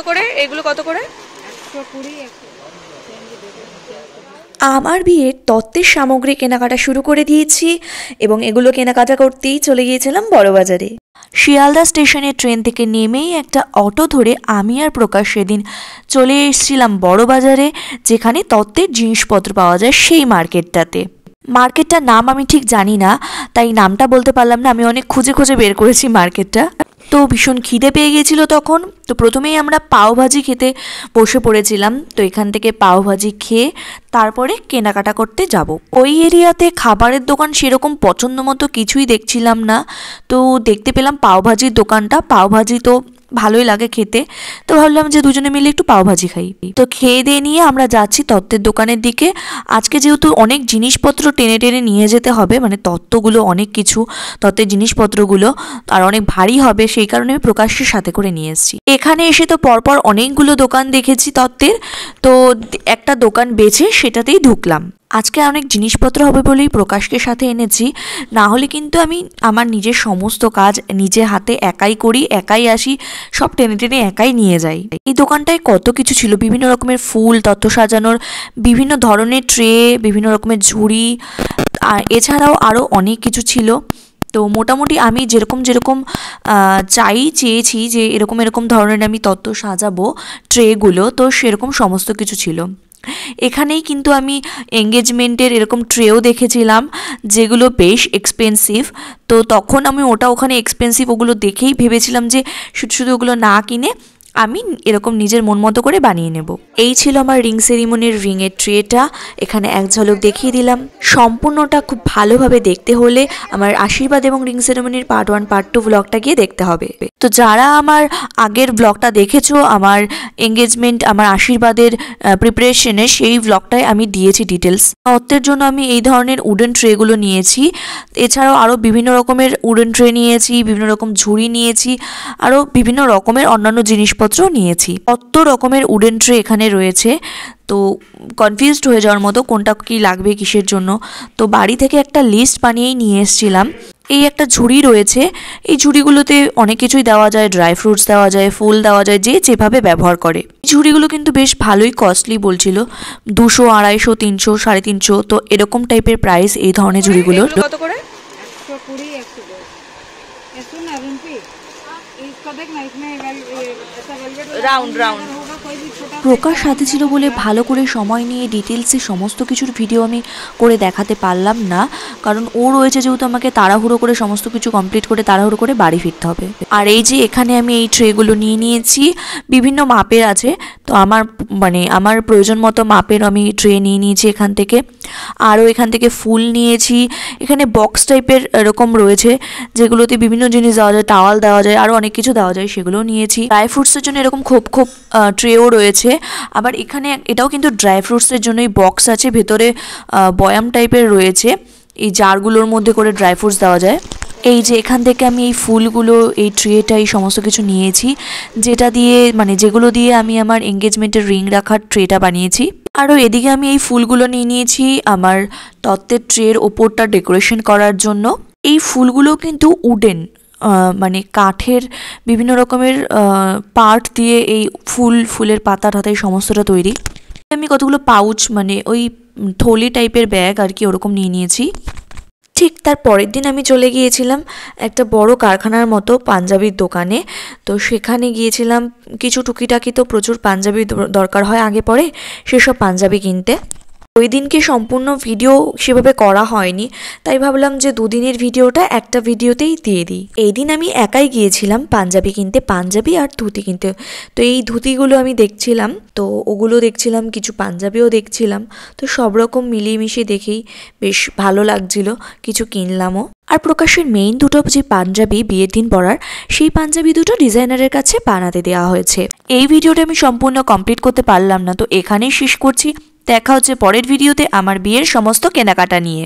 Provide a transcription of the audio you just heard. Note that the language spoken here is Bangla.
করে এগুলো কত করে? আমার বিয়ের তত্ত্বের সামগ্রী কেনাকাটা শুরু করে দিয়েছি এবং এগুলো কেনাকাটা করতেই চলে গিয়েছিলাম বড়বাজারে। শিয়ালদা স্টেশনে ট্রেন থেকে নেমেই একটা অটো ধরে আমি আর প্রকাশ সেদিন চলে এসেছিলাম বড়বাজারে, যেখানে তত্ত্বের জিনিসপত্র পাওয়া যায় সেই মার্কেটটাতে। মার্কেটটার নাম আমি ঠিক জানি না, তাই নামটা বলতে পারলাম না। আমি অনেক খুঁজে খুঁজে বের করেছি মার্কেটটা। তো ভীষণ খিদে পেয়ে গেছিলো তখন। তো প্রথমেই আমরা পাওভাজি খেতে বসে পড়েছিলাম। তো এখান থেকে পাওভাজি খেয়ে তারপরে কেনাকাটা করতে যাব। ওই এরিয়াতে খাবারের দোকান সেরকম পছন্দ মতো কিছুই দেখছিলাম না। তো দেখতে পেলাম পাওভাজির দোকানটা। পাওভাজি তো ভালোই লাগে খেতে, তো ভাবলাম যে দুজনে মিলে একটু পাওভাজি খাই। তো খেয়ে দিয়ে নিয়ে আমরা যাচ্ছি তত্ত্বের দোকানের দিকে। আজকে যেহেতু অনেক জিনিসপত্র টেনে টেনে নিয়ে যেতে হবে, মানে তত্ত্বগুলো অনেক কিছু, তত্ত্বের জিনিসপত্রগুলো আর অনেক ভারী হবে, সেই কারণে আমি প্রকাশ্যের সাথে করে নিয়ে এসেছি। এখানে এসে তো পরপর অনেকগুলো দোকান দেখেছি তত্ত্বের, তো একটা দোকান বেছে সেটাতেই ঢুকলাম। আজকে অনেক জিনিসপত্র হবে বলেই প্রকাশকে সাথে এনেছি, না হলে কিন্তু আমি আমার নিজের সমস্ত কাজ নিজে হাতে একাই করি, একাই আসি, সব টেনে টেনে একাই নিয়ে যাই। এই দোকানটায় কত কিছু ছিল, বিভিন্ন রকমের ফুল, তত্ত্ব সাজানোর বিভিন্ন ধরনের ট্রে, বিভিন্ন রকমের ঝুড়ি, আর এছাড়াও আরও অনেক কিছু ছিল। তো মোটামুটি আমি যেরকম চেয়েছি যে এরকম ধরনের আমি তত্ত্ব সাজাবো ট্রেগুলো, তো সেরকম সমস্ত কিছু ছিল। এখানেই কিন্তু আমি এঙ্গেজমেন্টের এরকম ট্রেও দেখেছিলাম, যেগুলো বেশ এক্সপেন্সিভ। তো তখন আমি ওখানে এক্সপেন্সিভ ওগুলো দেখেই ভেবেছিলাম যে শুধু শুধু ওগুলো না কিনে আমি এরকম নিজের মন মতো করে বানিয়ে নেব। এই ছিল আমার রিং সেরিমনির রিংয়ের ট্রেটা। এখানে এক ঝলক দেখিয়ে দিলাম। সম্পূর্ণটা খুব ভালোভাবে দেখতে হলে আমার আশীর্বাদ এবং রিং সেরিমনির পার্ট 1 পার্ট 2 ব্লগটা গিয়ে দেখতে হবে। তো যারা আমার আগের ব্লগটা দেখেছো, আমার এঙ্গেজমেন্ট, আমার আশীর্বাদের প্রিপারেশনে, সেই ব্লগটায় আমি দিয়েছি ডিটেলস। তত্ত্বের জন্য আমি এই ধরনের উডেন ট্রেগুলো নিয়েছি। এছাড়াও আরও বিভিন্ন রকমের উডেন ট্রে নিয়েছি, বিভিন্ন রকম ঝুড়ি নিয়েছি, আরও বিভিন্ন রকমের অন্যান্য জিনিসপত্র নিয়েছি। কত রকমের উডেন ট্রে এখানে রয়েছে, তো কনফিউজড হয়ে যাওয়ার মতো কোনটা কি লাগবে কিসের জন্য। তো বাড়ি থেকে একটা লিস্ট বানিয়েই নিয়ে এসেছিলাম। এই একটা ঝুড়ি রয়েছে, এই ঝুড়িগুলোতে অনেক কিছুই দেওয়া যায়, ড্রাই ফ্রুটস দেওয়া যায়, ফুল দেওয়া যায়, যে যেভাবে ব্যবহার করে। ঝুড়িগুলো কিন্তু বেশ ভালোই কস্টলি বলছিল, 200, 250, 300, 350, তো এরকম টাইপের প্রাইস এই ধরনের ঝুড়িগুলোর। কত করে? Round round. প্রকাশ সাথে ছিল বলে ভালো করে সময় নিয়ে ডিটেলসে সমস্ত কিছুর ভিডিও আমি করে দেখাতে পারলাম না, কারণ ও রয়েছে যেহেতু আমাকে তাড়াহুড়ো করে সমস্ত কিছু কমপ্লিট করে তাড়াহুড়ো করে বাড়ি ফিরতে হবে। আর এই যে এখানে আমি এই ট্রেগুলো নিয়ে নিয়েছি, বিভিন্ন মাপের আছে, তো আমার প্রয়োজন মতো মাপের আমি ট্রে নিয়ে নিয়েছি এখান থেকে। আরও এখান থেকে ফুল নিয়েছি। এখানে বক্স টাইপের এরকম রয়েছে যেগুলোতে বিভিন্ন জিনিস দেওয়া যায়, টাওয়াল দেওয়া যায়, আরও অনেক কিছু দেওয়া যায়, সেগুলোও নিয়েছি। ড্রাই ফ্রুটসের জন্য এরকম খোপ ট্রেও রয়েছে। আবার এখানে এটাও কিন্তু ড্রাই ফ্রুটসের জন্যই বক্স আছে, ভেতরে বয়াম টাইপের রয়েছে, এই জারগুলোর মধ্যে করে ড্রাই ফ্রুটস দেওয়া যায়। এই যে এখান থেকে আমি এই ফুলগুলো, এই ট্রেটা, এই সমস্ত কিছু নিয়েছি, যেগুলো দিয়ে আমি আমার এঙ্গেজমেন্টের রিং রাখার ট্রেটা বানিয়েছি। আরও এদিকে আমি এই ফুলগুলো নিয়ে নিয়েছি আমার তত্ত্বের ট্রের ওপরটা ডেকোরেশন করার জন্য। এই ফুলগুলো কিন্তু উডেন, কাঠের বিভিন্ন রকমের পার্ট দিয়ে এই ফুলের পাতা ঠাতা এই সমস্তটা তৈরি। আমি কতগুলো পাউচ, ওই থলি টাইপের ব্যাগ আর কি, ওরকম নিয়ে নিয়েছি। ঠিক তার পরের দিন আমি চলে গিয়েছিলাম একটা বড় কারখানার মতো পাঞ্জাবির দোকানে। তো সেখানে গিয়েছিলাম কিছু টুকিটাকি, তো প্রচুর পাঞ্জাবি দরকার হয় আগে পরে, সেসব পাঞ্জাবি কিনতে। ওই দিনকে সম্পূর্ণ ভিডিও সেভাবে করা হয়নি, তাই ভাবলাম যে দুদিনের ভিডিওটা একটা ভিডিওতেই দিয়ে দিই। এই দিন আমি একাই গিয়েছিলাম পাঞ্জাবি কিনতে, পাঞ্জাবি আর ধুতি কিনতে। তো এই ধুতিগুলো আমি দেখছিলাম, তো ওগুলো দেখছিলাম, কিছু পাঞ্জাবিও দেখছিলাম। তো সব রকম মিলিয়ে মিশিয়ে দেখেই বেশ ভালো লাগছিল, কিছু কিনলামও। আর প্রকাশের মেইন দুটো যে পাঞ্জাবি বিয়ের দিন পরার, সেই পাঞ্জাবি দুটো ডিজাইনারের কাছে বানাতে দেওয়া হয়েছে। এই ভিডিওটা আমি সম্পূর্ণ কমপ্লিট করতে পারলাম না, তো এখানেই শেষ করছি। দেখা হচ্ছে পরের ভিডিওতে আমার বিয়ের সমস্ত কেনাকাটা নিয়ে।